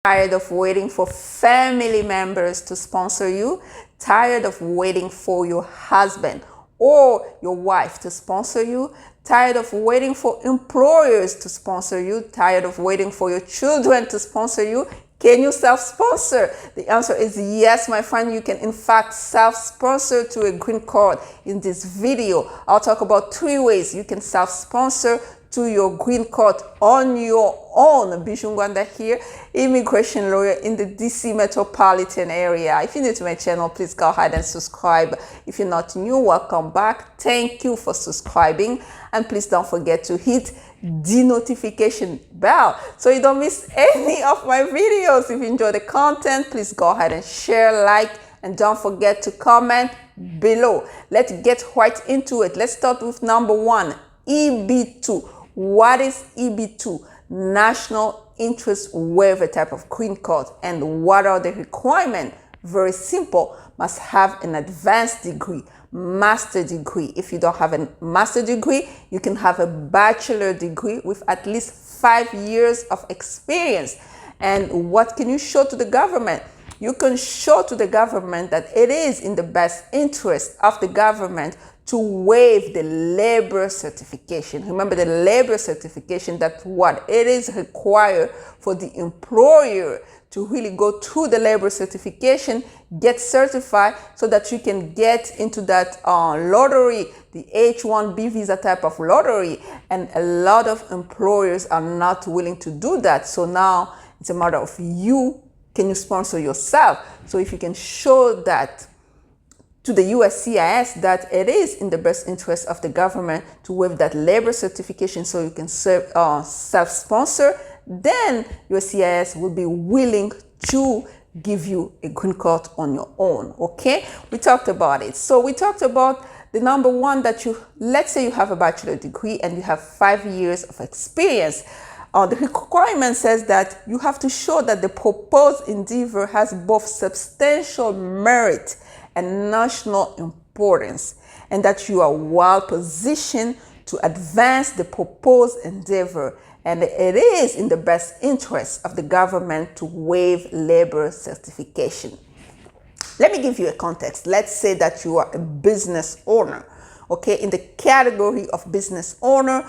Tired of waiting for family members to sponsor you? Tired of waiting for your husband or your wife to sponsor you? Tired of waiting for employers to sponsor you? Tired of waiting for your children to sponsor you? Can you self-sponsor? The answer is yes, my friend. You can in fact self-sponsor to a green card. In this video, I'll talk about 3 ways you can self-sponsor to your green card on your own. Bijoux Ngwanda here, immigration lawyer in the DC metropolitan area. If you're new to my channel, please go ahead and subscribe. If you're not new, welcome back. Thank you for subscribing. And please don't forget to hit the notification bell so you don't miss any of my videos. If you enjoy the content, please go ahead and share, like, and don't forget to comment below. Let's get right into it. Let's start with number 1, EB2. What is EB2? National Interest Waiver type of green card. And what are the requirements? Very simple. Must have an advanced degree, master degree. If you don't have a master degree, you can have a bachelor degree with at least 5 years of experience. And what can you show to the government? You can show to the government that it is in the best interest of the government to waive the labor certification. Remember, the labor certification, that's what it is required for the employer to really go through the labor certification, get certified so that you can get into that lottery, the H-1B visa type of lottery. And a lot of employers are not willing to do that. So now it's a matter of can you sponsor yourself? So if you can show that to the USCIS that it is in the best interest of the government to waive that labor certification so you can self-sponsor, then USCIS will be willing to give you a green card on your own. Okay, we talked about it. So we talked about the number 1 that let's say you have a bachelor degree and you have 5 years of experience. The requirement says that you have to show that the proposed endeavor has both substantial merit and national importance, and that you are well positioned to advance the proposed endeavor, and it is in the best interest of the government to waive labor certification. Let me give you a context. Let's say that you are a business owner. Okay, in the category of business owner,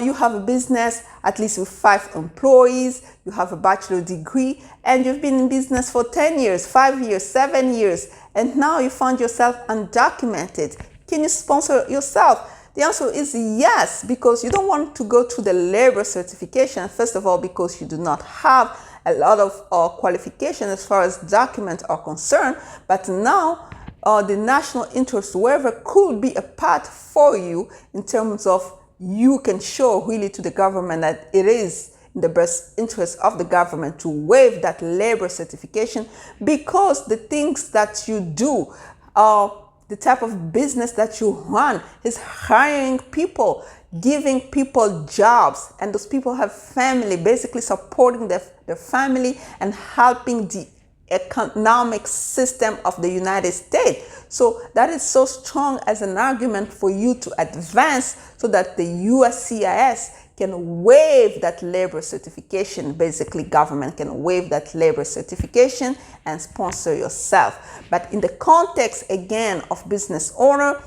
you have a business at least with 5 employees, you have a bachelor degree, and you've been in business for 10 years, 5 years, 7 years, and now you find yourself undocumented. Can you sponsor yourself? The answer is yes, because you don't want to go through the labor certification, first of all, because you do not have a lot of qualifications as far as documents are concerned, but now the national interest waiver could be a path for you in terms of you can show really to the government that it is in the best interest of the government to waive that labor certification, because the things that you do, the type of business that you run is hiring people, giving people jobs, and those people have family, basically supporting their family and helping the economic system of the United States. So that is so strong as an argument for you to advance so that the USCIS can waive that labor certification. Basically, government can waive that labor certification and sponsor yourself. But in the context, again, of business owner,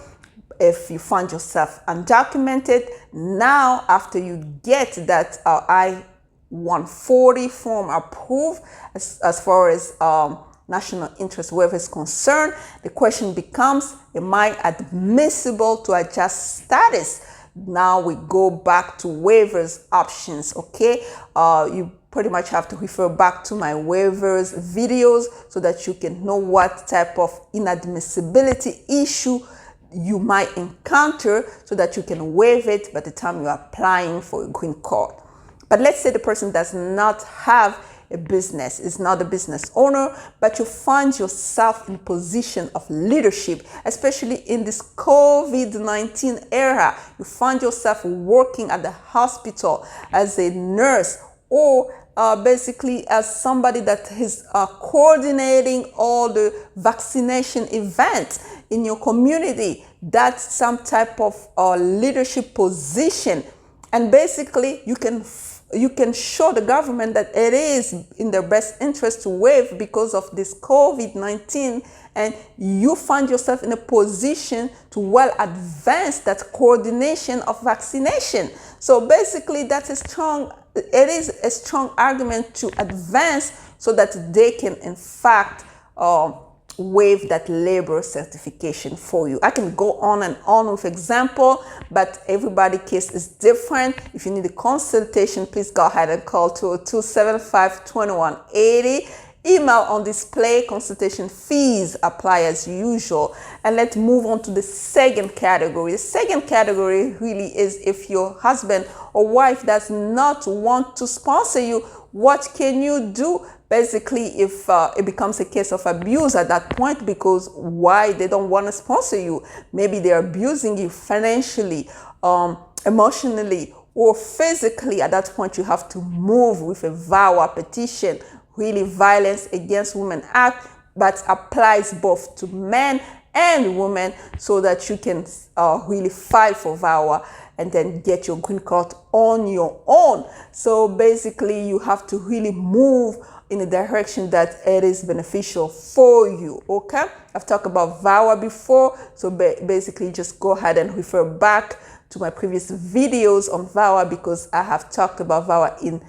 if you find yourself undocumented, now after you get that I-140 form approved as far as national interest waiver is concerned, the question becomes, am I admissible to adjust status? Now we go back to waivers options. Okay, you pretty much have to refer back to my waivers videos so that you can know what type of inadmissibility issue you might encounter so that you can waive it by the time you're applying for a green card. But let's say the person does not have a business, is not a business owner, but you find yourself in position of leadership, especially in this COVID-19 era. You find yourself working at the hospital as a nurse, or basically as somebody that is coordinating all the vaccination events in your community. That's some type of leadership position. And basically you can you can show the government that it is in their best interest to waive because of this COVID-19, and you find yourself in a position to well advance that coordination of vaccination. So basically, it is a strong argument to advance so that they can in fact waive that labor certification for you. I can go on and on with example, but everybody's case is different. If you need a consultation, please go ahead and call 202-75-2180. Email on display. Consultation fees apply as usual. And let's move on to the second category. The second category really is if your husband or wife does not want to sponsor you, what can you do? Basically, if it becomes a case of abuse at that point, because why they don't want to sponsor you? Maybe they're abusing you financially, emotionally, or physically. At that point, you have to move with a VAWA petition, really Violence Against Women Act, that applies both to men and women, so that you can really file for VAWA and then get your green card on your own. So basically, you have to really move in a direction that it is beneficial for you, okay? I've talked about VAWA before, so basically just go ahead and refer back to my previous videos on VAWA, because I have talked about VAWA in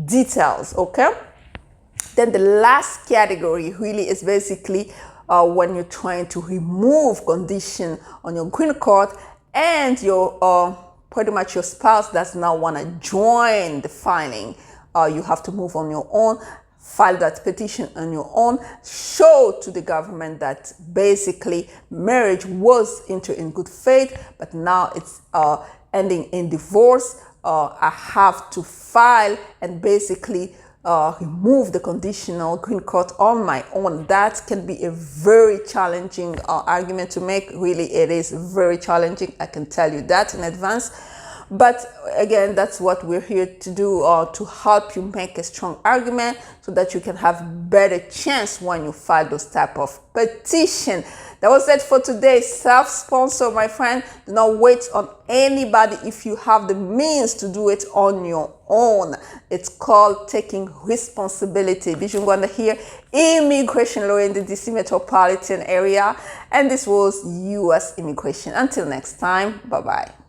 details, okay? Then the last category really is basically when you're trying to remove condition on your green card and your pretty much your spouse does not want to join the filing. You have to move on your own, file that petition on your own, show to the government that basically marriage was entered in good faith, but now it's ending in divorce. I have to file and basically remove the conditional green card on my own. That can be a very challenging argument to make. Really, it is very challenging. I can tell you that in advance. But again, that's what we're here to do, to help you make a strong argument so that you can have better chance when you file those type of petition. That was it for today. Self-sponsor, my friend. Do not wait on anybody if you have the means to do it on your own. It's called taking responsibility. Bijoux Ngwanda here, immigration lawyer in the DC metropolitan area. And this was U.S. Immigration. Until next time, bye-bye.